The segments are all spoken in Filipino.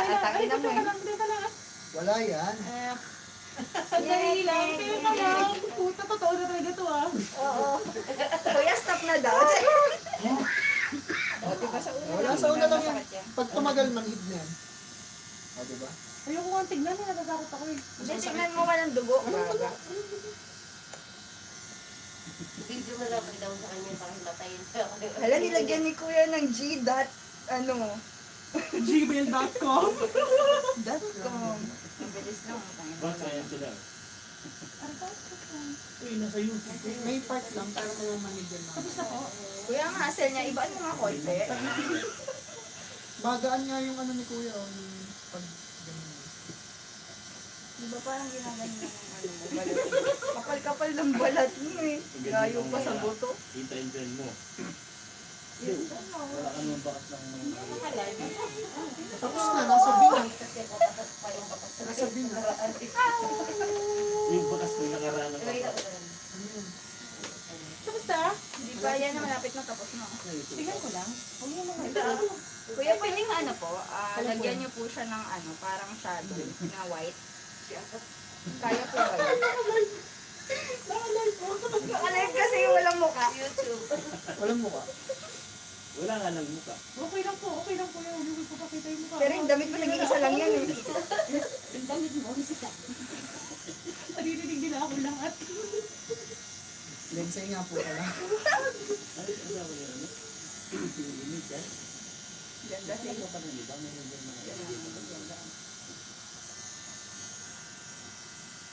Atangin na mo eh. Wala yan. Sandali lang. Kaya ka lang. Puta, totoo na talaga to ah. Oo. Kuya, stop na daw. O, diba sa una? Wala, sa una lang yan. Masakit Pag tumagal, manhid na yan. O, diba? Ayoko nga tignan eh. Natatakot ako eh. Hindi, tignan mo ka ng dugo. Baga. Video mo lang daw sa kanya para himatayin. Hala, nilagyan ni Kuya ng G dot, ano, gmail.com .com. Ang bilis lang. Basta yan sila. Uy, nasa YouTube. May part lang para mga manhid yan. Tapos ako. Kuya, ang hassle niya, ibaan mo nga konti. Magaan nga yung ano ni Kuya, o yung pag ganun. Diba parang ginaganyan ng ano mo, balat mo. Kapal-kapal ng balat mo eh. Gayo pa sa buto. Ita-intend mo. Yun, ano. Wala ka naman bakas ng Tapos na, nasa bilang. Nasa bilang. yung bakas mo nakaraan ng Tapos na? Di ba yan na malapit na tapos na. Tignan ko lang. Huwag mo mga Ito, Kuya, pwedeng ano po, lagyan niyo po siya ng ano, parang shadow na white. Kaya po ba yun? Nakalive kasi walang mukha. YouTube. Walang mukha. Wala nga lang mukha. Okay lang po. Okay lang po yun. Hindi ko papakita yung mukha. Pero yung damit mo nag-iisa lang yan eh. Yung damit mo. Isa. Naririnig nila ako lahat. Lensay nga po pala. Ano yung asawa niya? Ano? Pinilimit yan? Ganda siya. Ano pa na iba? Meron din mga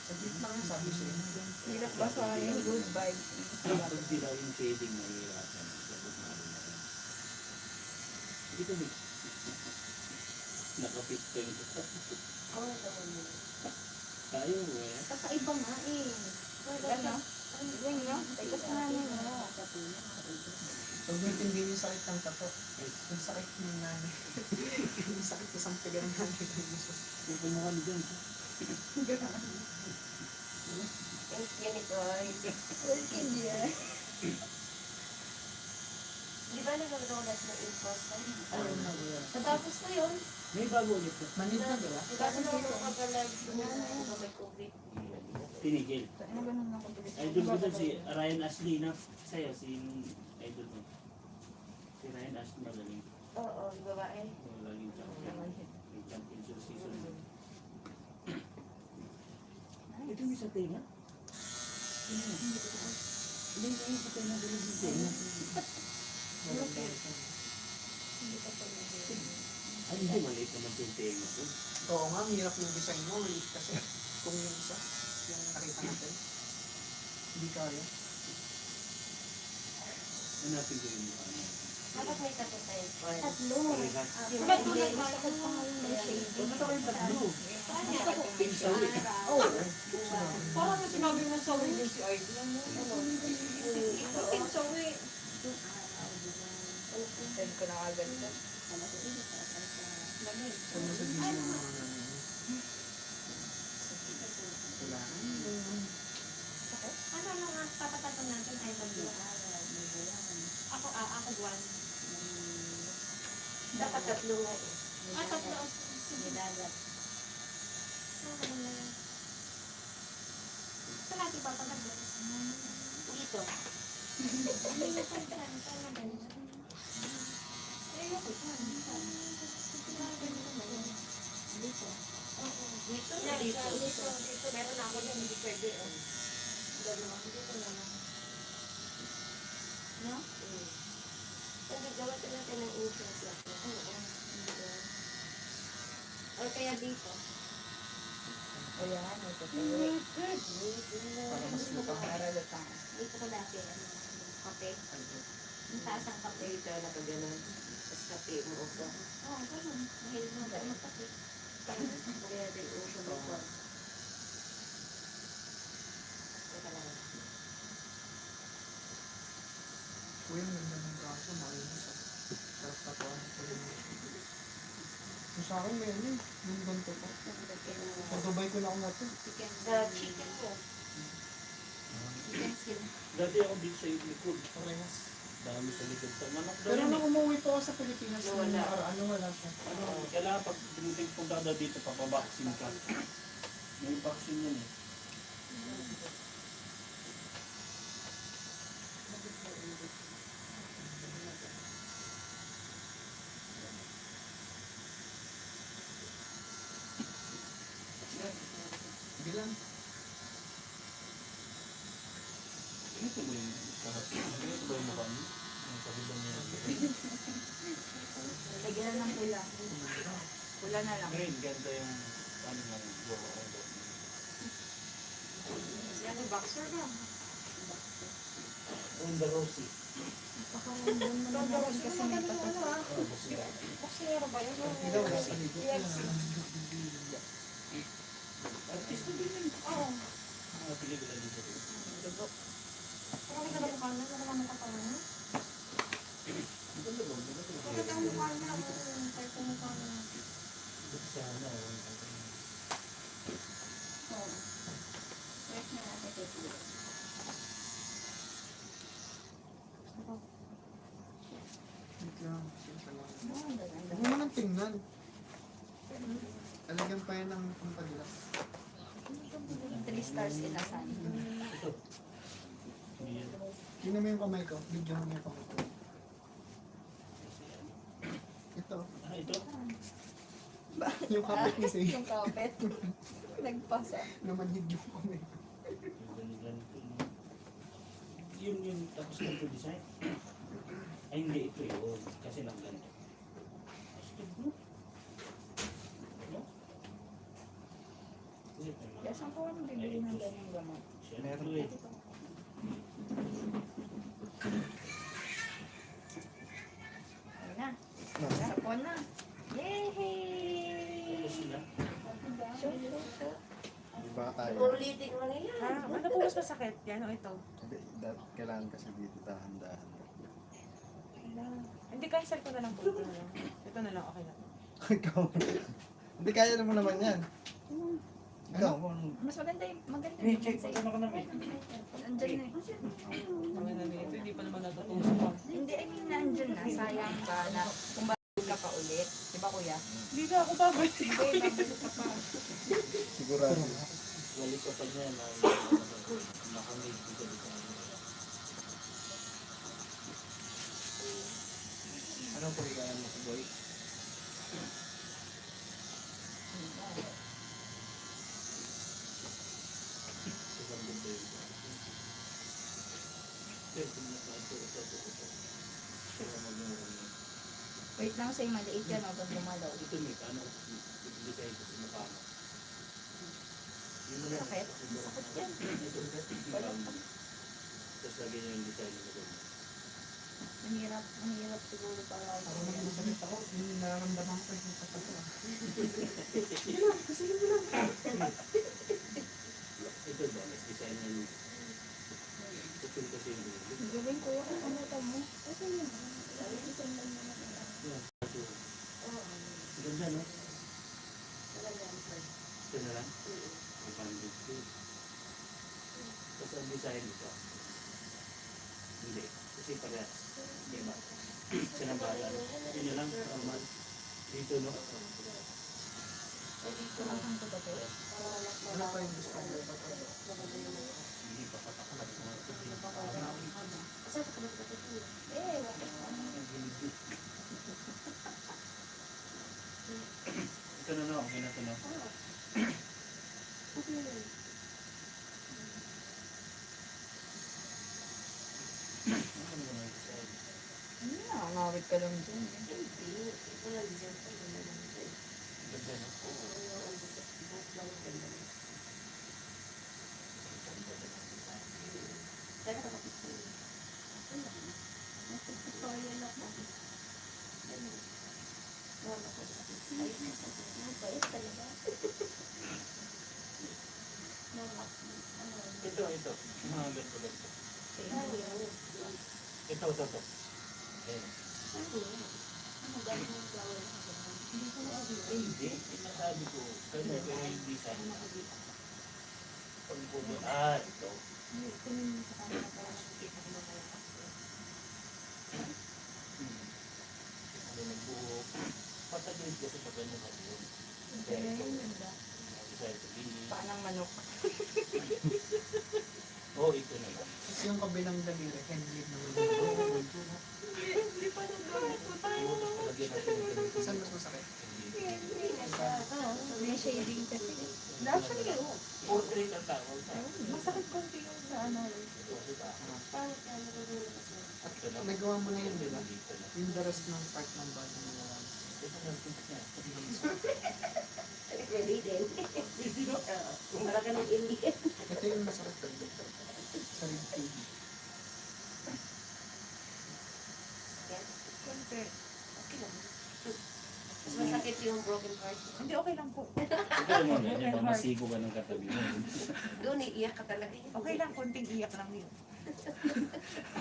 Saglit lang yung sabi siya. Hirap ba sa yung good vibes? Pag dilaw yung shading na hihirapan. Tapos namin na rin. Dito din. Nakapit ka yung Oo, tama mo. tayo eh. Kakaiba nga eh. Ano? Yun yun. Ay, kasi namin mo. Huwag mo intindihin yung sakit ng tato. Yung sakit ng nanay. Yung sakit isang tiga ng nanay. Yung mo kami dyan. Ganito. Working yan. Di ba nagagawa natin ng impulse? Ayun na yun. Natapos ko yun. May bago ulit na. Manhid na, diba? Kaso naman makapag-live ko may COVID. Tinigil. Ano ganun ako bilis? Idol ko dun si Ryan Ashley na. Sa'yo, si idol mo. Si Ryan Ashley magaling. Oo, yung babae. Magaling champion. May championship season. Ito yung sa tenga? Hindi yung sa tenga dito sa tenga. Ay, hindi maliit naman yung tenga ko. Oo nga, ang hirap yung design mo. Maliit kasi. Kung yung isa, yung nakita natin. Hindi kaya. Hanapin ko yung mukha niya. Dapat may tapos tayo. Tatlo. Parehas. Ba't mo nagkakad pa nga yung shading? Ba't ako yung tatlo? Pinsawi. Parang na sinabi mo sa win yung si Idol. Pinsawi. Send ko na agad ka. Saan mo sa video yung mga nanay? Wala. Ano nga, papatatan natin ay ako one. Dapat tatlo nga eh. Tatlo. Sige. Saan natin papatatan? Dito. Dito na dito. Dito. Meron ako na hindi pwede. Dito na lang. No? Hindi, gawa ka natin ng insurance lang. O kaya dito. Ayan, ito tuloy. Para mas lutang. Para lutang. Dito ko dati, kape. Ang taas ang kape. Dito, nakaganon. Tapos kape mo upo. Oo, ganun. Mahilig mo dahil magkape. Kaya din uso mo po. Teka lang. Kuya, ang ganda ng kaso. Malinis ah. Sarap tatuan. Yung sa akin may ano eh. Yung ganito pa. Sa Dubai ko na ako natin. Chicken. Sa chicken ko. Chicken skin. Dati ako dito sa likod. Parehas. Dami sa likod sa manok daw Pero yan nung eh. umuwi po ako sa Pilipinas, Wala. nung nakaraan, wala siya. Ano, kailangan pag dumating punta daw dito, papabaksin ka. May vaccine yan eh. Bilang. Ito ba yung sarap? Ito ba yung mukha niyo? Ang kabilang niya. Lagyan na ng pula. Pula na lang. Green, ganda yung ano ng jowa. Yan yung boxer ka. Ronda Rousey. Pakarandom mo na naman kasi may patuto. Oh, basta yan. Boxer ba yun? Ikaw, nasa likod. Artista din yun. Oo. Mga pelikula dito. Parang ganda mukha niya. Ganda mukha pa niya. Ang ganda ba? Ang ganda ba? Bakit ang mukha niya? Kahit ang mukha niya. Buti sana. Oo. Wait na natin kay Pula. Wait lang. Siya lang. Oh, ang ganda. Huwag mo naman tingnan. Alagyan pa yan ng pampaglas. 3 stars in a sun. Ito. Hindi yan. Tingnan mo yung kamay ko. Video mo yung kamay ko. Ito. Ah, ito? Yung kapit ni Say. Yung kapit. Nagpasa. Namanhid yung kamay ko. Yung ganito. Yun tapos ganito design. Ay hindi, ito yun. Kasi lang ganito. Astig mo. Ano? Kasi ito Kaya saan ko ang bibili ng ganyang gamot? Meron eh. Ayun na. Sapon na. Yay! Tapos sila. Shoot, shoot, shoot. Di ba tayo? Puro litik lang yan. Ano po mas masakit? Yan o ito? Hindi, kailangan kasi dito dahan-dahan. Hindi, cancel ko na lang po. Ito na lang, okay na. Ikaw. Hindi, kaya mo naman yan. Ikaw. Mas maganda yung maganda Hey, yung check. sa'yo. Pagkano ka namin? Andyan na eh. Okay na ito, hindi pa naman natutusok pa. Hindi, I mean, nandyan na. Sayang ba na kung babalik ka pa ulit. Di ba kuya? Hindi na ako babalik. Hindi, babalik ka pa. Sigurado. Balik ka pa niya na makamig dito dito. Ano po yung mo ko, boy? Isang buto yun. Ito, ito. Kaya mag-ano. Wait lang sa'yo, maliit yan. Huwag kang gumalaw. Ito may ano, design ko sa mukha mo. Yun na lang. Sakit? Sakit yan. Ito, ito. Tapos lagyan niyo yung design mo doon. Mahirap siguro para Parang may masakit ako. Yung nararamdaman ko yung kapag ko. Ito ba, mas design na yun. Ito kasi yung dulo. Galing ko yung kamutan mo. Ito yun. Isang lang naman. Yan. Ito. Ganda, no? Ito na lang? Ang bandit ko. Tapos ang design ito. Hindi. Kasi parehas. Di ba? Sinabalan. Ito na lang. Normal. Dito, no? Akan ko ba ito? Ano pa yung gusto ko? Hindi pa pataklat. Eh, bakit? Ito na, no? Okay na ito, no? Ano mo na yung design? Ano na, ngawit ka lang dyan. Ganda, no? Ito. Mga ganito. Ito. Ayan. Hindi. Sinasabi ko. Pero yung design. Pag ito. Ano nagbuhok. Patagilid kasi pag ano ka yun. Kaya ito, isa sa bini. Paanang manok. Oo, ito na lang. Tapos yung kabilang daliri, handlead naman. Hindi pa nagdawit po tayo. Oo, tapos palagyan natin ng ganito. Saan mas masakit? May shading kasi. Actually, oo. Portrait ang tawag. Masakit konti yung sa ano. Kasi pa. Ito na. Nagawa mo na yun, di ba? Dito na. Yung the rest ng part ng body mo lang. Ito na ito niya. Ready din. Para ka ng Indian. Ito yung masakit ko. Sa rib cage. Konti. Okay lang. Mas masakit yung broken heart. Hindi, okay lang po. Ito mo na niya. Masigo ka ng katabi mo. Doon, iiyak ka talaga. Okay lang, konting iyak lang yun.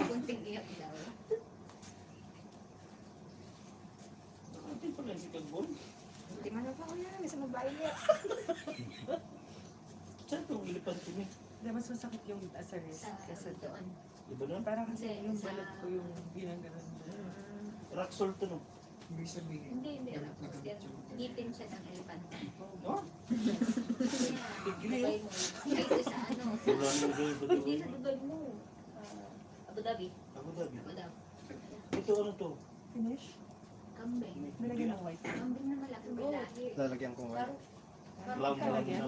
Kunting iyak daw. Ito pala si Kagbon. Hindi man ako yan. May sa mabayat. Saan itong ilipan ko niya? Hindi, mas masakit yung sa wrist. Kasi doon. Diba na? parang kasi Hindi, yung sa- balat ko yung ginaganon. Roxol to no? Ibig sabihin. Hindi. Ngipin siya ng elefante. Oh? Dugay mo. Ito sa ano. Wala nang gawin. Hindi sa dugay mo. Abu Dhabi. Abu Dhabi. Abu Dhabi. Ito ano to? Finish? Kambing. Nilagyan ng white. Kambing na malaki. May lahi. Lalagyan ko nga. Parang Lam Ikaw lagyan?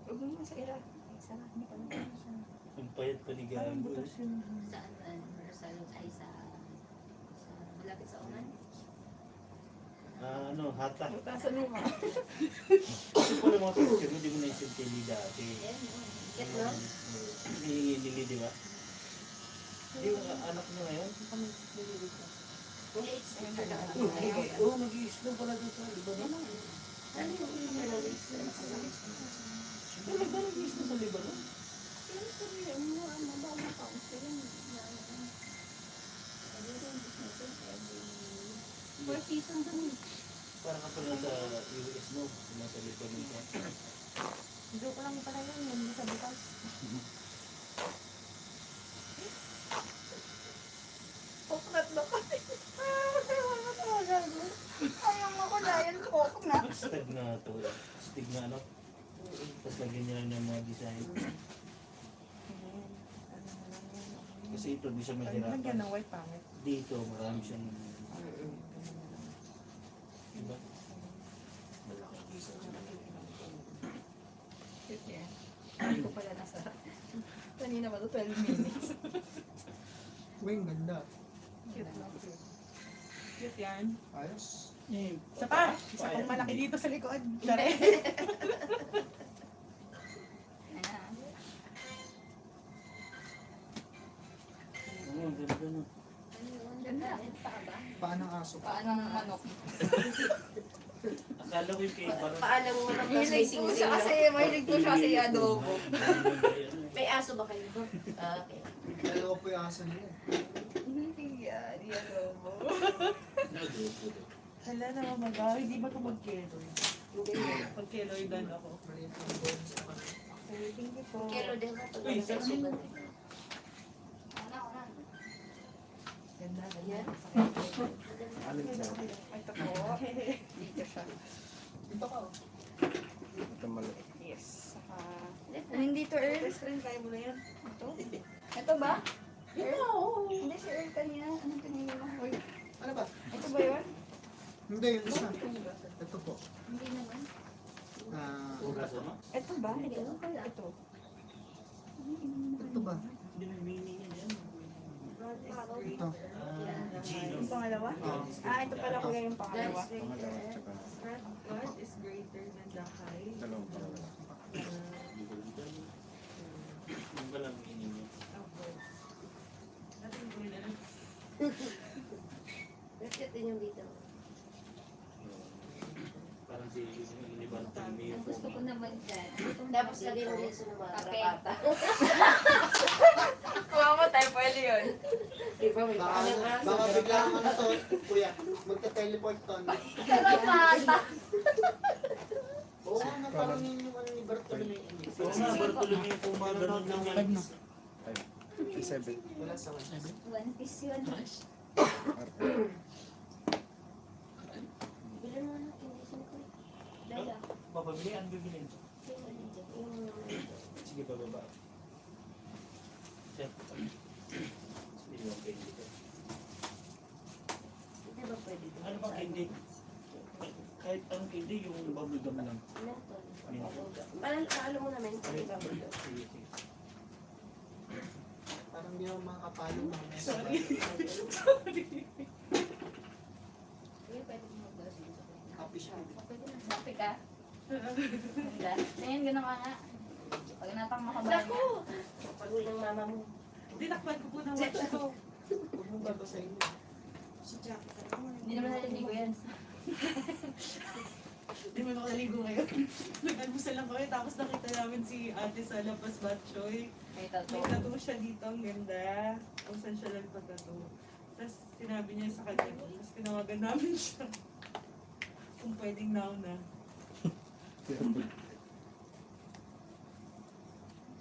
huwag mo sa ira. Sarap niya pa naman siya. Ang payat pa ni Parang Gago. butas yun. Sa Marsalog ay sa malapit sa Oman. Ano, hata. Butasan mo ma. Kasi pala mga picture, hindi mo naisip kay Lee dati. Yan yun. Get no? Ni Lily, di ba? Hindi yung anak niya ngayon. Kami nililig ko. Hindi, it's Oo, nag-i-snow pala doon sa Libanon. ano yung Ano ba nag-i-snow sa Libanon? Four season dun. Para ka pala sa US, no? Nasa Libanon ka. Joke lang pala yun. Yun sa bukas. Coconut na kasi. Ayang ako na yan, coconut. Stag na to eh. Stig na ano? Tapos lagyan niya lang ng mga design. Kasi ito, di siya Lagyan mahirapan. ng white pangit. Dito, marami siyang... Diba? Malaki. Cute yan. Hindi ko pala nasa... Kanina ba ito? 12 minutes. Uy, ang ganda. Cute lang. Cute yan. Ayos. Isa pa. Isa pang malaki dito sa likod. Dare. Oo, ganda no. Ganda. Paa ba? Paano ang aso? Paa ng manok. Akala ko yung kay parang... paalang mo ng Mahilig po siya kasi, mahilig po siya kasi adobo. May aso ba kayo? Okay. Dalawa po yung aso nila. Hindi yan, di adobo. Hala naman magawa. Hindi ba ito mag-keloid? Hindi. Mag-keloidan ako. Maliit ang bones sa kanila. Okay, thank you po. Kelo din ka pag Uy, nasa sarap sugat. Ganda, Yan. Alin siya? Ito po. Dito siya. Dito ka. Ito maliit. Yes. Saka... Hindi to Earl. Best friend, kaya mo na yan. Ito? Ito ba? Earl? Hindi si Earl kanina. Anong kanina mo? Uy, Ano ba? ito ba yun? Hindi, yung isa. Ito po. Hindi naman. Oras ano? Ito ba? Ito pala. Ito. Ito ba? Hindi may meaning yan yan. Ito. Gino. Yung pangalawa? Ito pala kuya yung pangalawa. Pangalawa, tsaka God is greater than the height. dalawang pangalawa. Hindi ko lang dyan. Yung ba lang meaning niya? Natin ko na. Bakit din yung dito? Parang si Ilibante Mayo. Ang gusto ko naman dyan. Tapos lagay mo din sa mga Kape. karapata. Kuha mo tayo, pwede yun. Di ba may Baka, paalang aso? baka biglang ano to, kuya, magta-teleport to. Karapata. Oo, na parang yun yung ano ni Bartolome. Oo nga, Bartolomeo po mga ganun lang yan. 7. Wala sa 1. One piece yun. Bilan mo na, kindisin ko. Dala. Mapabili, ang bibilin. Yung Sige, bababa. Sir, hindi mo pwede dito. Hindi ba pwede doon? Ano bang candy? Kahit anong candy, yung bubble gum lang. Menthol. Alam mo naman, hindi ba doon? Sige, sige. Parang di ako makakapalo mamaya. Sorry. Kuya, pwede mo mag-glasses sa kanya. Happy siya. Pwede na. Happy ka? Ganda. Tingin, ganun ka nga. Pag natang makabahan Naku! Pag-uwi ng mama mo. Tinakpan ko po ng watch ko. Huwag mong babasahin mo. Si Jack. Hindi naman naliligo yan. Hindi mo nakaligo ngayon. Nag-almusal lang kami, tapos nakita namin si ate sa Lapas Batchoy. May tato. May tattoo siya dito, ang ganda. Kung saan siya nagpatattoo. Tapos sinabi niya sa kanya, tapos tinawagan namin siya. Kung pwedeng now na.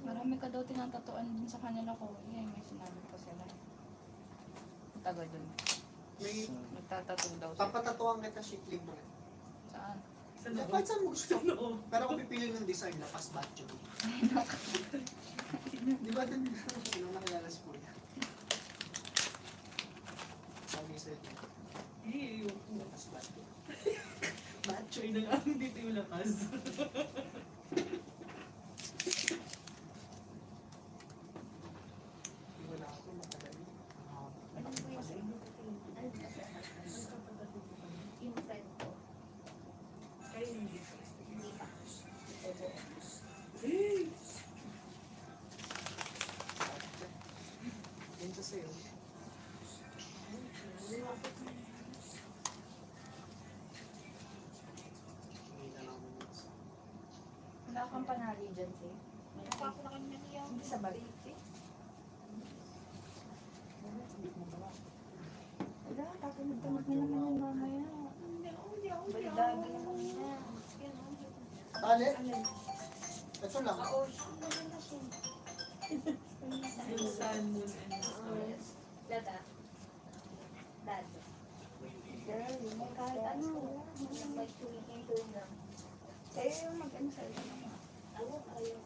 Marami ka daw tinatatuan din sa kanila ko. Yan, may sinabi ko sila. Taga dun. May Nagtatattoo daw sila. papatatuan kita shit libre. Saan? Sa Kahit saan mo gusto. Oo. Pero ako pipili ng design na pas batcho. Di ba din? Nung nakilala si Kuya. Sabi sa'yo, Ayoko. pas batcho. Batchoy na lang, dito yung lakas. Di wala ako matagal. Ano po yung yung friend ko? Kaya hindi. Hindi pa. Yan sa sa'yo. Hindi na lang mo nasa. Wala kang panali dyan, sis. Nakuha ko na kanya niya. Hindi sa balik, sis. Wala, tatamad-tamad na naman yung mamaya. Balidado naman niya. Tali? Ito lang. Yung sun, moon, and stars. Dada. Dad. Girl, may kahit ano. May tuwing lang. Kayo yung mag-ano sa'yo. Ayaw.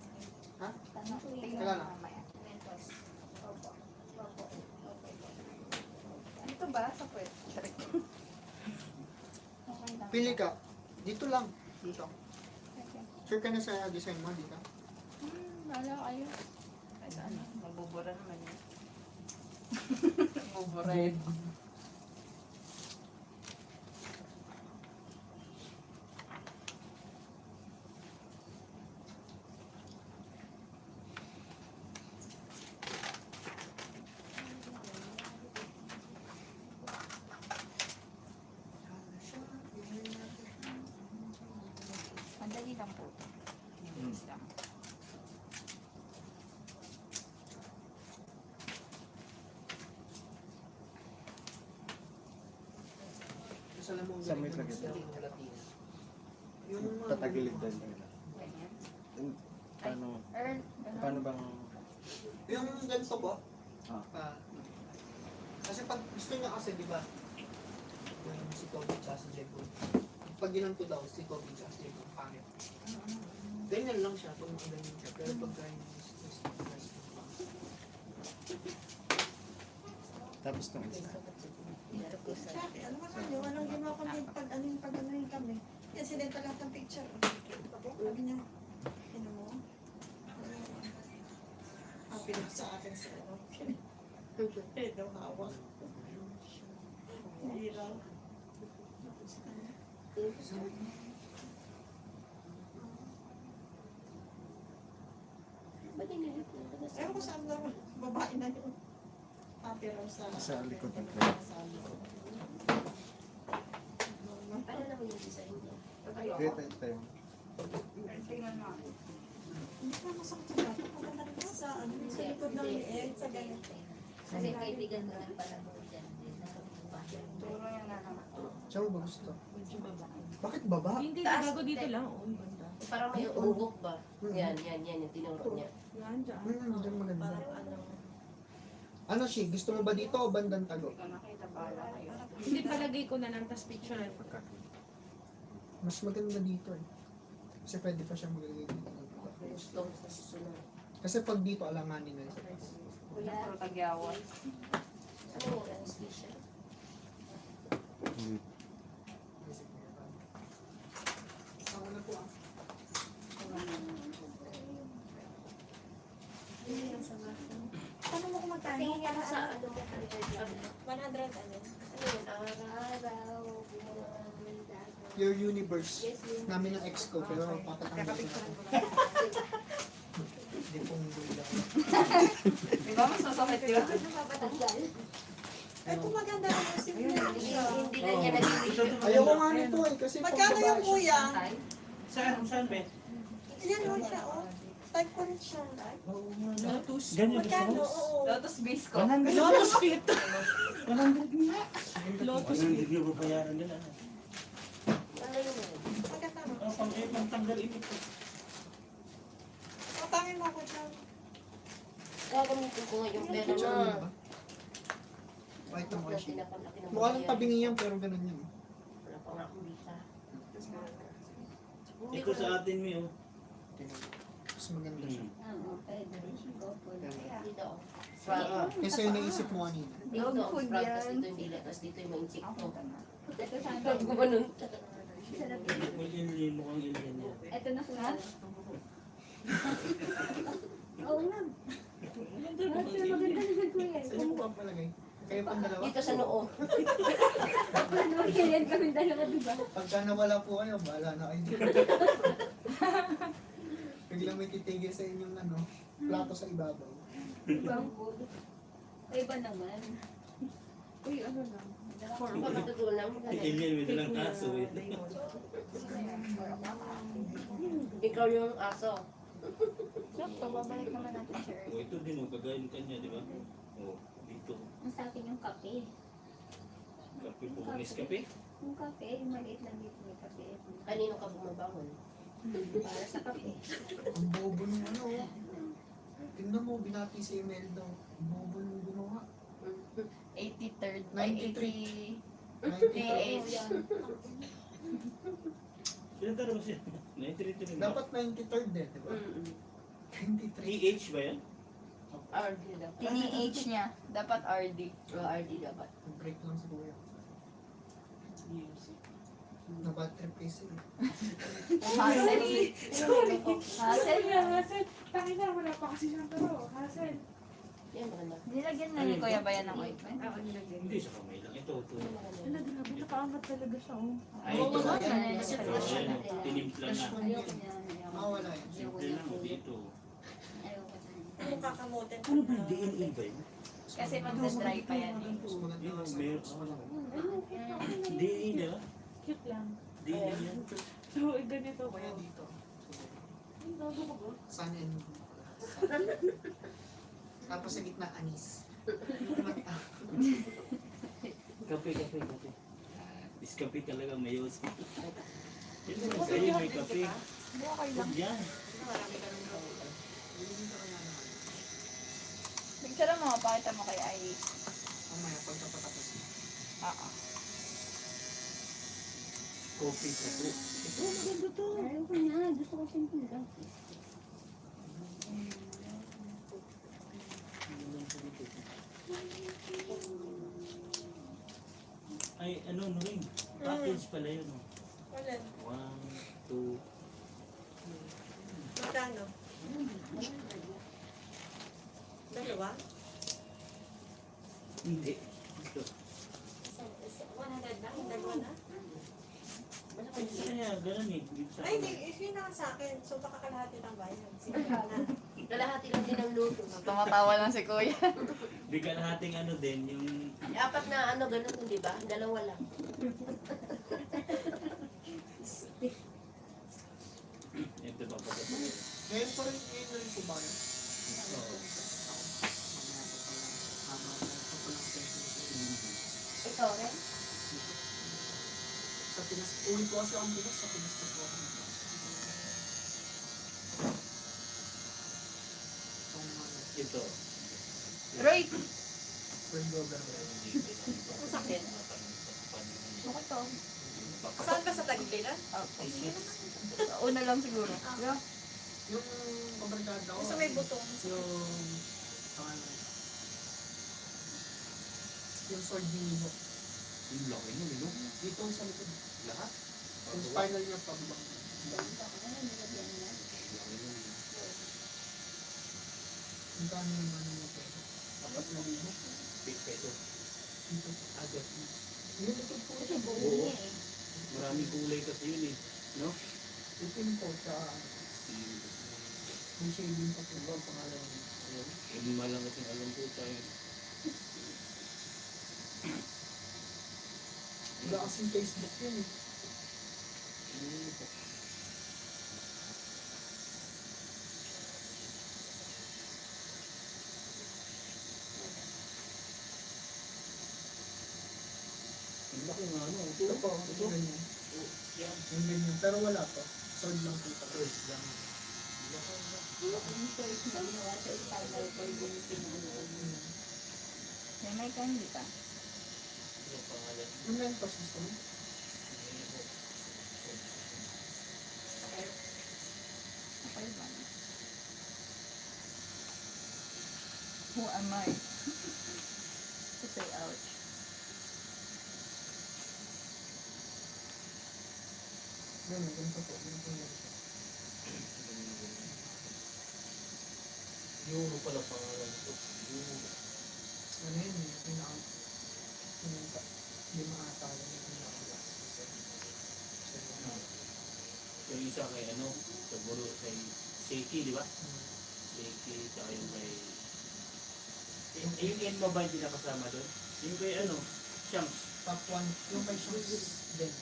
Ha? Tanong ko yung Kailan na? mamaya. Mentos. Opo. Opo. Opo. Ano to ba? Sa puwet? Sorry. Okay lang. Pili ka. Dito lang. Dito. Okay. Sure ka na sa design mo dito? Wala kayo. Kahit ano. Magbubura naman yun. Magbubura yun. Madali lang po. Mabilis lang. Sa lamang Sa may lagay. Yung Tatagilid din. Ganyan. Paano, Earn. Ganun. paano bang... Yung ganito po. Ah. Kasi pag gusto niya kasi, di ba? Yung si Kobe tsaka si Jebo. Pag ginanto daw, si Kobe tsaka si Jebo, pangit. Ganyan lang siya, pag ganyan siya. Pero pag ganyan, Tapos nung isa. Sabi, ano ka kanya? Walang ginawa kami pag-ano kami. Yan, sinenta lahat ng picture. Sabi niya, ano mo? Happy na sa akin sa ano. Eh, daw hawak. Hirap. Ba't inilit mo? Ewan ko saan na babae na yun. Happy raw sa... Sa likod ng plate. Sa likod. Ano naman yung design niya? Dito tayo. Tingnan mo. Hindi pa masakit sa dapat. Maganda rin yan sa ano, sa likod ng lieg, sa ganyan. Kasi kaibigan ko rin pala mo dyan. Turo yan na naman. Siya mo ba gusto? Medyo babae. Bakit baba? Hindi, Taas, gago dito te. lang. Oo, ganda. Parang may uhok ba? Yan, yung tinuro niya. Yan, dyan. Diyan maganda. Parang ano, Ano siya? Gusto mo ba dito o bandang tago? Hindi ko nakita, bahala kayo. Hindi, palagay ko na lang, tas picture ay Mas maganda dito eh. Kasi pwede pa siya maglagay dito. Gusto ko sa susunod. Kasi pag dito, alanganin na yun. Kuya, Puro tagyawan. ano mo anesthesia? Ako na po ah. Paano mo kung magkano? Tingin ka sa ano mo, 100 ano? ano yun, araw, bumandago. Your universe. Yes, yun. Namin ng ex ko, pero patatanggal ko na ako. Hindi pong gula. Di ba mas masakit yun? Ano ba patanggal? Ay, kung maganda naman si Kuya siya. Hindi na niya nag-i-wish. Ayoko nga nito eh, kasi Magkano pagbaba yung siya. kuya? Saan, be? Yan mo siya, oh. Type ko rin siya. Lotus. Ganyan gusto Magkano? mo? Oo. Lotus base ko. Lotus fit. 100 Lotus Hindi niyo babayaran nila. Ano yun? Maganda mo. Pang tanggal ipit ko. Utangin mo ako dyan. Gagamitin ko nga yung pera Picture mo na. ba? Pakita mo Na siya. pinapalaki ng Mukha lang bayan. tabingi yan, pero ganun yun. Wala pa nga akong visa. Ito sa atin mo yun. Mas maganda siya. Dito. Front. Kasi yung naisip mo kanina. Dito ang Dog food front, tapos yan. dito yung dila, tapos dito yung main cheek mo. Ito sana. Pag gumanon. May alien, mukhang alien yan. Ito na kuya. Oo nga. Saan mo pa palagay? Kayo pang dalawa? Dito sa noo. Pagka nawala po kayo, bahala na kayo. Biglang may titigil sa inyong ano, plato sa ibabaw. Iba naman. Uy, ano na? Pag matutunan mo May alien, may dalang aso eh. Ikaw yung aso. Sakto, babalik naman natin sir. O ito din, o kagaya ng kanya, di ba? O, dito. Ang sa akin yung kape. Kape po, Nescafe. Yung kape, yung maliit lang dito may kape. Kanino ka bumabangon? Para sa kape. Ang bobo nung ano. Tingnan mo, binati si Imelda. Ang bobo nung ginawa. 83rd. 93. 88. Sila dalawa siya. 93 Dapat 93rd eh, di ba? 93. TH ba yan? RD dapat. TDH niya. Dapat RD. O RD dapat. Break lang si Kuya. Na-bad trip kasi eh. Hassle. Hassle. Hassel. Tangin na, wala pa kasi siyang taro. Hassel. Yan maganda. Nilagyan na ni Kuya Bayan ng ointment. Ako nilagay. Hindi, sa kamay lang. Ito, ito. Yan maganda. Wala, grabe, nakaangat talaga siya, oh. Ay, Oo, ito. wala yan. Ay, Kasi ay, fresh Ayan, yan. o, tinimpla Fresh na. one Ayoko yan. niya. Mawala yan. Simple lang, o, dito. Ayoko na. Ano kakamutin? Ano ba, DNA ba yun? Kasi magda-dry pa yan eh. Mas maganda Yun, nga sa meron. DNA na ba? Cute lang. DNA yan. So, ganito ko. Kaya dito. Ay, bago ko ba? Sana and tapos sa gitna, anis. Kape, kape, kape. Diskape talaga may yos. Yun naman sa'yo, may kape. Okay lang. Huwag yan. Marami ka nang gawin. Hindi ka kaya naman. Picture mo, pakita mo kay Iris. Mamaya, pagkapatapos. Oo. Coffee, kape. Ito, maganda to. Ayoko na. Gusto ko simple lang. Ay, ano, ring. Package pala yun. Oh. Wala. 1, 2, Magkano? Dalawa? hindi. Ito. 100 na? Dalawa na? Kaya, ganun eh. Dito sa Ay, hindi. If yun na sa akin, so baka kalahati ng bayan. Sige na. Kalahati lang din ang luto. Tumatawa lang si Kuya. Di kalahating ano din, yung... Apat na ano, ganun, di ba? Dalawa lang. Ito pa pa. Ngayon pa rin, ngayon na rin po ba yun? Ikaw rin? Sa Pinas, uwi ko kasi ang Pinas, sa Pinas na po ako. Ito. Roy, First go, ganun. Ang sakit. Okay to. Saan ka sa Taguig na? Una lang siguro. Yeah. Yung kabarkada ko. Sa may butong. Yung, ano, yung sword ni Hawk. Yung laki nun, no? Dito sa likod. Lahat? Yung spinal niya pababa. Yung kano yung ano mo pero. 4,000. Peso. Dito. Agad. Yung likod po Kasi siya. buo Oo. niya eh. Maraming kulay kasi yun eh. No? Itim po siya. May shading pa po ba ang pangalan niya? Lima lang kasi alam ko tayo. Wala kasing Facebook yun eh. Ang laki nga ano. Ito po, ito ganyan. Yan. Yung ganyan. Pero wala to. Sword lang po ito. First lang. Yung first na ginawa sa spinal cord yung pinano. May may candy ka. Yung pangalan. Yung mentos gusto mo? Okay ba? Who am I? To say ouch. Ganun, ganito po. Ganito yan. Euro pala pangalan ito. Euro. Ano yun eh. Lima ata lang yung pinaka-last. Yung isa kay ano, sa guro kay Seiki, di ba? Seiki, tsaka yung kay... Yung Enma ba yung pinakasama doon? Yung kay ano, Shanks. Top 1. Yung kay Shanks din.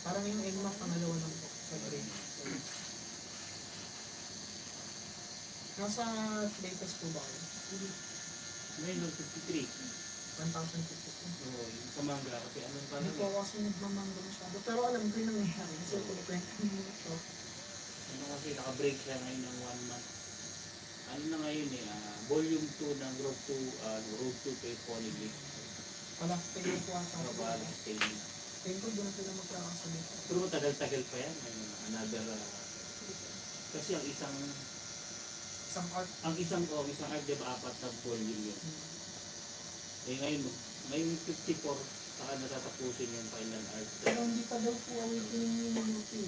Parang yung Enma pangalawa lang po. Sa grade. Nasa latest po ba kayo? Ngayon, 53. 1,050. Oo, yung sa manga kasi ano pa Hindi lang po eh. kasi nagmamangga masyado. Pero alam ko yung nangyayari. Kasi kinikwenta niyo ito. Ano kasi naka-break siya ngayon ng 1 month. Ano na ngayon eh, volume 2 ng Road to, Road to Pony League. Wala, tayo po ata. Kapag staying. Tingin ko doon sila magkakasalit. Pero matagal-tagal pa yan. Another, kasi ang isang Isang art. isang art, di ba, 4 na volume yun. Eh ngayon 54, saka natatapusin yung final art. Pero hindi pa daw po awakening yung minuti.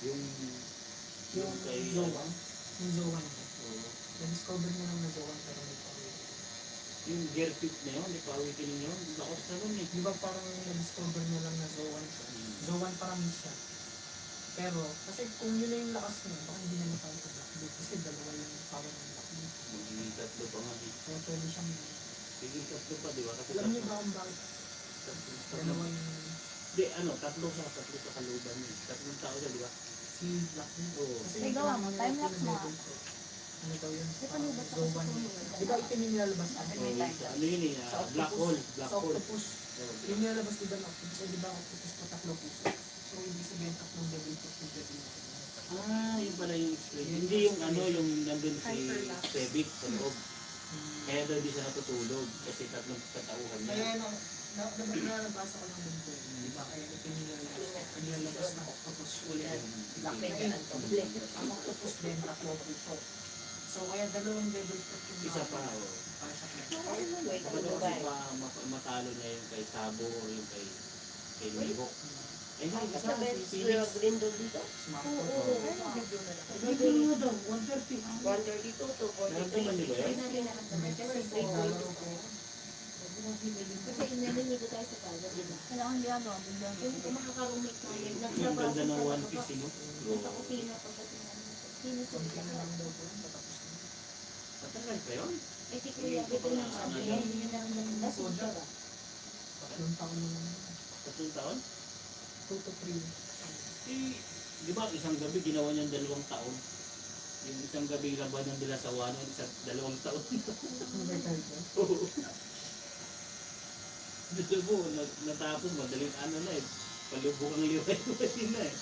Yung Yung kay Zoan. Yung Zoan. Oo. Na-discover niya lang na Zoan pero may pa awakening. Yung gear fit na yun, di pa awakening yun, lakas na nun eh. Di ba parang na-discover niya lang na Zoan siya? Zoan parang siya. Pero, kasi kung yun na yung lakas niya, baka hindi na nakaya sa Black Blue. Kasi dalawa yung power ng Black Blue. Magiging tatlo pa nga eh. Kaya pwede siyang... Magiging tatlo pa, di ba? Kasi Alam niyo ba kung bakit dalawa yung... Hindi, tatlo sa kaluban yun. Tatlong tao siya, di ba? Si Black Blue? Oo. Kasi Ay, gawa mo, kailangan time-lapse yung mo. level ko. Ano daw yun? Di pa lubat ako sa Zoan. tulog. Di ba itim yung nilalabas? Oo, ano yun eh, black hole. Black Sa hole. octopus. Oo, Yung nilalabas di ba ng octopus? Ay di ba octopus pa tatlo puso? So ibig sabihin tatlong level po yung level natin. yun pala yung explain. Hindi yung yung nandun si Hyperlapse. Sebic sa loob. Kaya daw di siya natutulog kasi tatlong katauhan niya. Kaya nabasa ko lang din po. Di ba? Kaya ito yung nilalabas ng octopus ulit. Black Pwede ang doble. Ang octopus din tatlo puso. So kaya dalawang level po yung Isa pa, oh. para sa Wait, Baka daw kasi matalo niya yung kay Sabo o yung kay Mihawk. Eh, hindi, Basta kasama may si Phoenix. Grindel dito. smart Oo, po. oo. Ano video na lang? Video nyo daw, 130. 132 to Naramdaman niyo ba 43. yun? Hindi natin nakamdaman kasi Nalaro po. kasi naliligo tayo sa kagad, di ba? Kailangan ginagawa, bigyan mo. Yung makaka-roomit namin, Ang nagtrabaho ganda ng sa One Piece, no? sa kusina pagdating namin. Sino sa Konti na lang daw po yun, patapos na. Matagal pa yun? Eh si Kuya, ito lang sabi niya, hindi niya naramdaman. Lasing siya ba? Tatlong taon naman. 3 taon? 2 to 3. Di ba isang gabi ginawa niyang 2 taon? Yung isang gabi laban ng nila sa Wano, 2 taon. Overtime ba? Oo. Gusto mo, natapos, madaling na eh. Palubok ang liway na eh.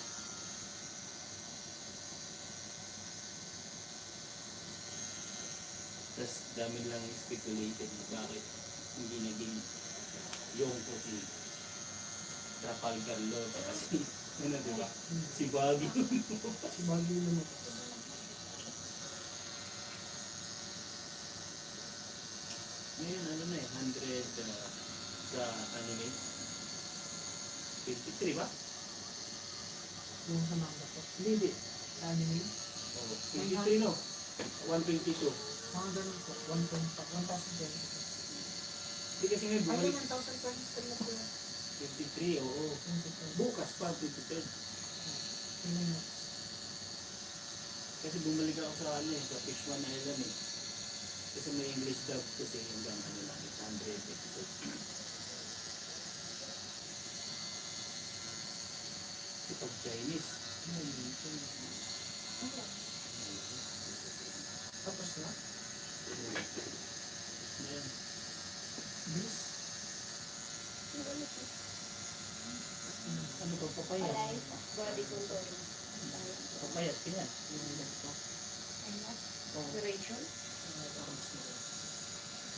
Tapos dami lang speculated na bakit hindi naging yung po si Trafalgar Law kasi ano diba? Si Bobby. Si Baguio naman. Ngayon ano na eh, 100 sa anime. 53 ba? Yung sa manga po. Hindi. Anime. Oh, 53 no? 122. Mga ganun po. 1,020. Hindi kasi nga Ay, bumalik. 1,020 na po. 53, oo. Bukas pa, 53. Kasi bumalik ako sa ano eh, sa Fishman Island eh. Kasi may English dub kasi hanggang ano lang, 100 episode. Kasi pag Chinese, Tapos na. Ayan. Bis. Ano ba papayat? Alay, body contouring. Papayat, kanya. Operation?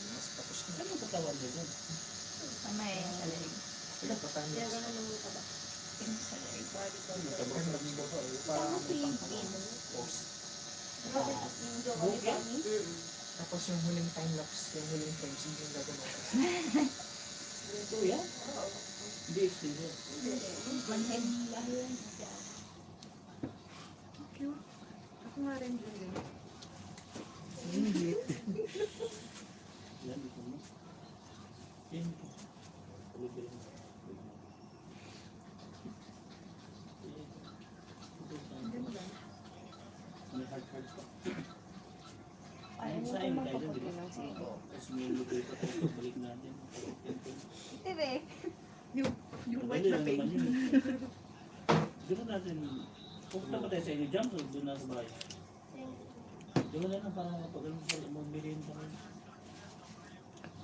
Mas tapos na. Ano ba tawag niya doon? May sa leeg. Ilan pa tayo? Kaya ganun ang mga taba. Sa leeg. Body Ano contouring. tawag? Tama si Vince. Bakit yung joke ni Bonnie? Tapos yung huling time-lapse, yung huling frames, hindi yung gagawin. So yan? Hindi extended. Manhead lang yun. Cute. Ako nga rin din. Hindi. Yan, ito mo. Yan. Tuloy mo. Hindi mo lang. May hard pa. Ayaw mo Sa ko akin, tayo dyan, di magpaputi ba? ng sigo. Tapos may lugay pa tayo pagbalik natin. Tire. Yung white na pink. Doon natin, pupunta pa tayo sa inyo jump, so doon na sa bahay. Doon na lang para makapagaling sa ibang bilhin pa rin.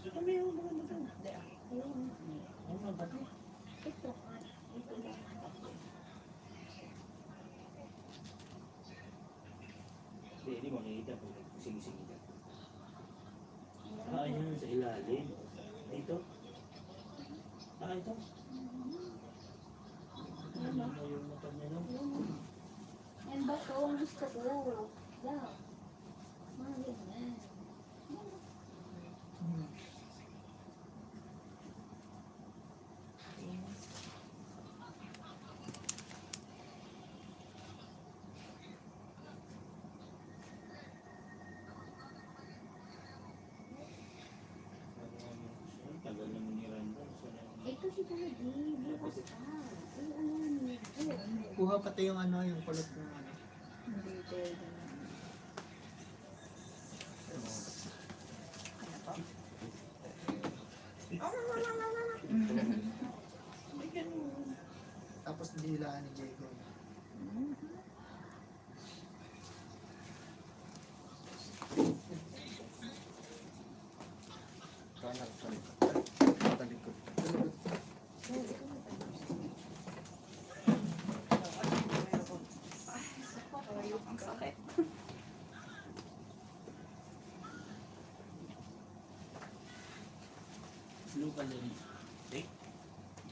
Doon kami yung mga natin. Ano nga ba ito? Ito. Ito lang. Hindi makikita pag sing-sing ka. Ayan sa ilalim. Dito. Ito. Ano ba yung mata niya no? Yan ba ito? Ang gusto ko. Wow. Mali na. Tagal naman ni Randa. Ito si Daddy. Bukas ka. Ay, ano yun? Kuha pati yung ano, yung kulot ng ano. Tapos nilaan ni Diego. Kanan, talikod. Ang sakit. Blue color ni. Fake?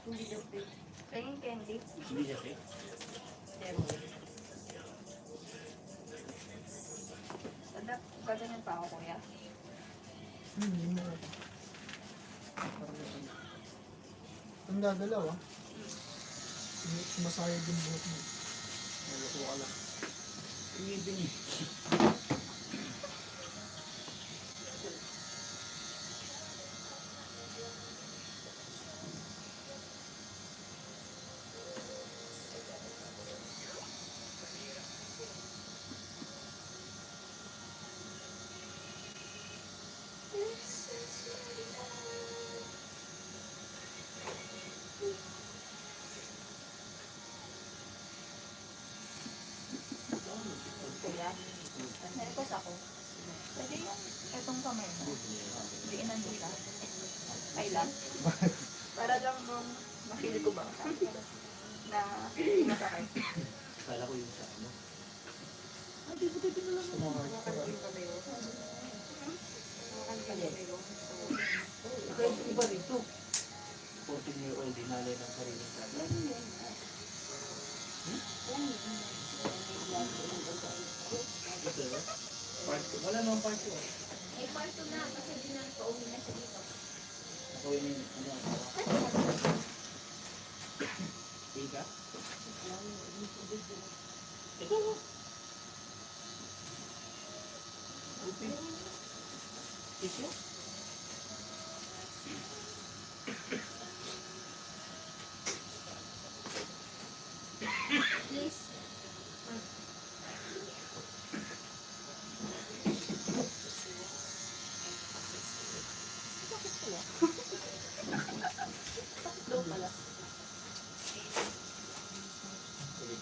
Hindi daw pink. Playing candy. Hindi siya fake? Sadap, gaganyan pa ako, kuya. Hindi mo. Parang ganun. Ang gagalaw ah. Sumasayag yung buhok mo. Naloko ka lang. Hindi din eh. Kuya, na-request ako. Pwede yung etong kamay mo. Diinan mo siya. Ay lang. Para lang ma-feel ko ba na hindi masakit. Kala ko yung sa ano. Gusto mo hard Hawakan ko yung kamay mo. Hawakan ko yung kamay mo. So, o hindi nalay ng sariling kaya. Lagi yan. Lagi yan. Lagi yan. Ito, part 2. Wala namang part 2. Eh, part 2 na. Kasi di na pauwi na siya dito. Ako yung ano, Ika? Ito. Upi. Ito. Please. Daw pala. Tubig.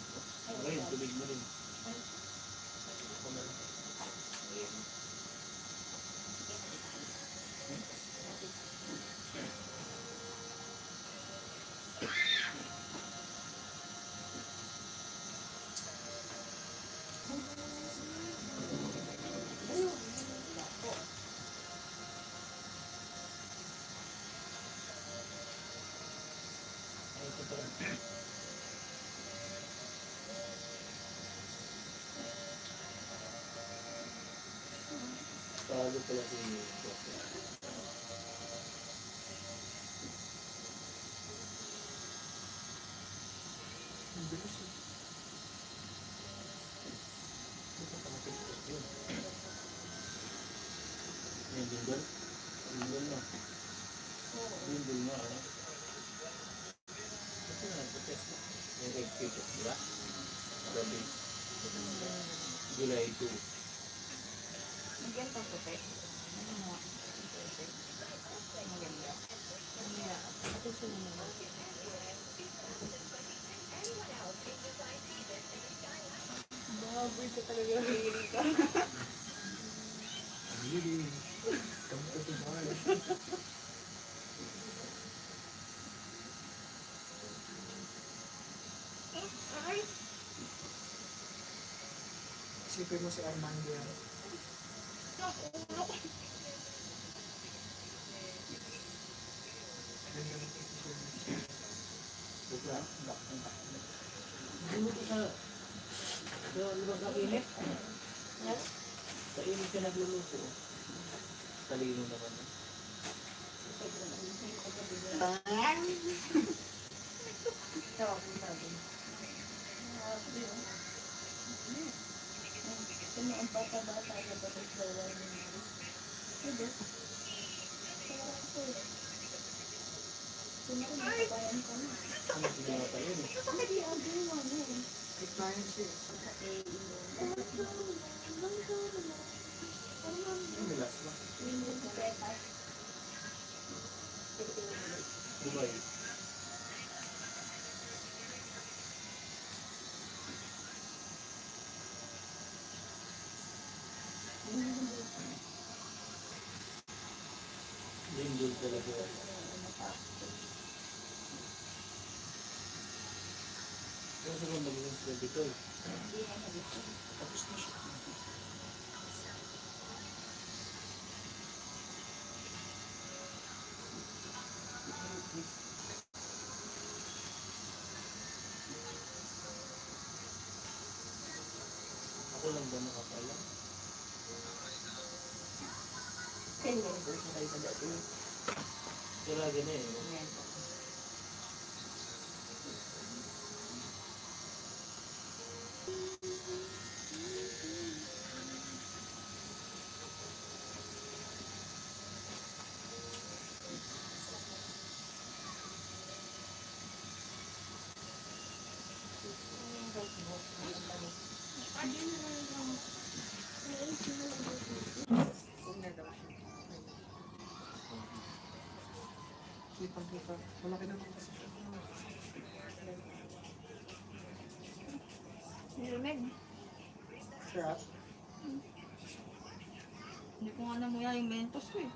Ngayon, tubig mo rin. Ay, ito pala. Talo pala si Doctor. Ang bilis eh. Ito pala TikTok yun. Yung bindol? Bindol na. Bindol na, ano? Ito na, nagpo-test na. Yung egg ticket, di ba? Gabi. July 2. Nagyan pa puti. Ano mo? Maganda. Baboy ka talaga. Hili ka. Really? Come to Dubai. Isipin mo si Armando yan. Ganda ng picture niya. Diba? Hindi mo ito sa lumag na init. Sa init ka nagluluto. Talino naman. Kami ang bata-bata na bata-bata niya. Diba? Sinabayan ko na. Ano sinawa pa yun eh? Bakit di ang ginawa mo? Kahit na yun siya. Milas na. Dubai. Lindol talaga. Kasi kung magiging sila dito eh. Tapos na siya. Ako lang ba nakapala? Kaya gano'n eh. Kita. Malaki naman kasi siya. Nilumig. Sarap. Hindi ko nga namuya yung mentos ko eh.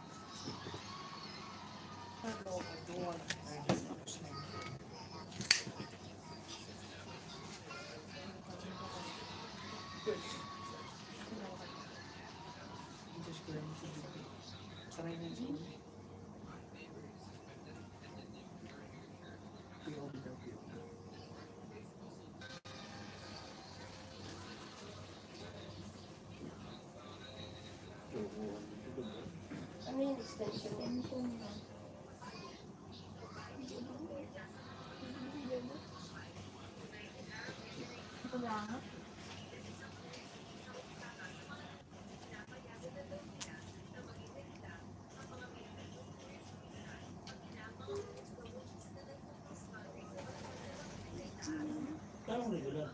Hello, everyone. Ayun, tapos na yun. Good. Just ko lang si Bibi. Sanay na yun sa ulo. Extension. Kailangan. Parang regular.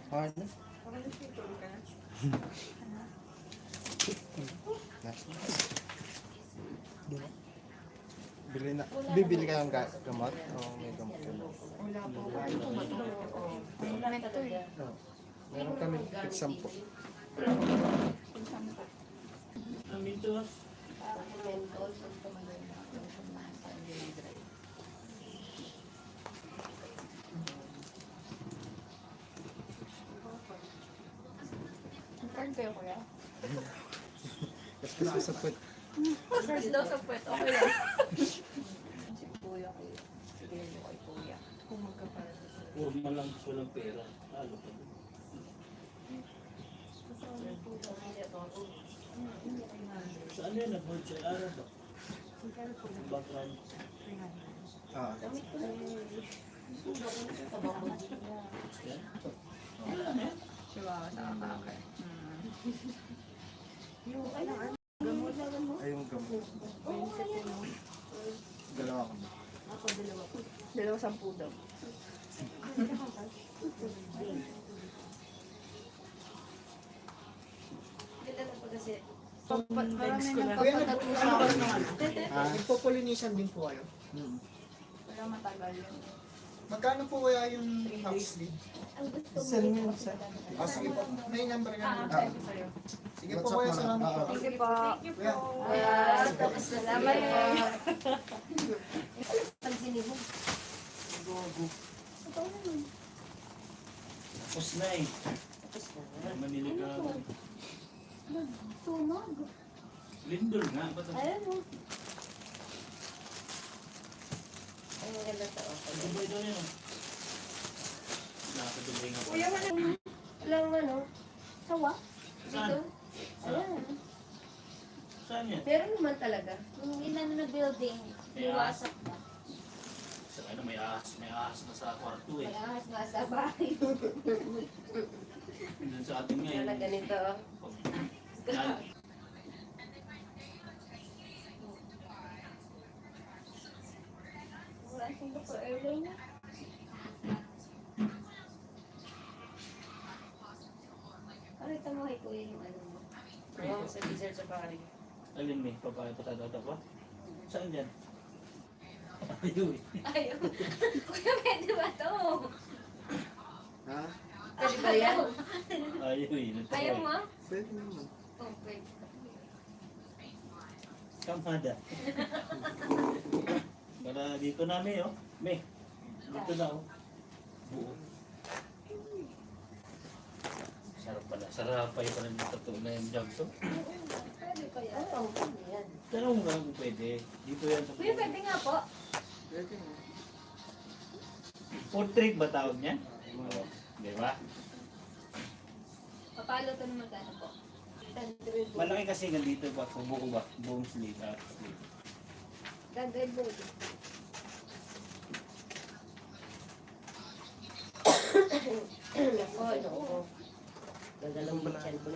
Hard na. Parang nagtutulog ka na. Last na. Bili na. Bibili ka ng gamot? O may gamot ka na? Wala po. Ano po ba ito? Ang lamit ito eh. Oo. Meron kami example. Ang mintos. Parang mental. Ang card kayo kuya? Kasi sa put. First daw sa puwet, okay lang. Si kuya kayo. Sige nyo kay kuya. Kung magkapal. Formal lang, gusto walang pera. Talo ka. Saan yan? Nag-hold sa araw ba? Background. Ah. Yan. Chihuahua sa atake. Ay, yung gamot. Dalawa ko. Dalawa 10 daw. Marami nang Kuya, papatatusawan. Ah. Nagpo-pollination din po kayo. Wala matagal yun. Magkano po kaya yung house lead? Send me sa... Ah, sige po. May number ka na. Thank you sa'yo. Sige po kuya, salamat po. Thank you po. Kuya, Salamat po. Tapos na eh. Maniligaw. Sunog. Lindol nga. Ba't ang Ayan mo. sabay daw yan? Nakakadubay nga pa. Kuya, wala. Walang ano. Sawa. Saan? Dito. Ayan. Saan yan? Meron naman talaga. Yung ilan na building. May Iwasak na. Sa ano, may ahas na sa kwarto eh. Malahas nga sa bahay. Doon sa atin nga Wala eh. ganito. Yan. Wala siyang Dr. Erwin na. Pakita mo kay kuya yung ano mo. Sa dessert sa pari. Alin may papaya patata pa? Saan dyan? Ayaw eh. Ayaw. Kuya, pwede ba to? Ha? Pwede ba yan? Ayaw eh. Ayaw mo? Pwede naman. Oh, pwede. Kamada. Para dito namin oh. May. Dito na oh. Buo. Sarap pala. Sarapay pala ng totoo na yung jugs oh. Pwede kaya? Oo, pwede yan. Tanong mo lang kung pwede. Dito yan sa Kuya, pwede nga po. Pwede mo. portrait ba tawag niya? Di ba? Papalo to naman ano po. 100 Malaki kasi nga dito ba? Kung buko ba? Buong sleeve at sleeve. 100 board. Ako, ano ko. Gagalang mo dyan ko.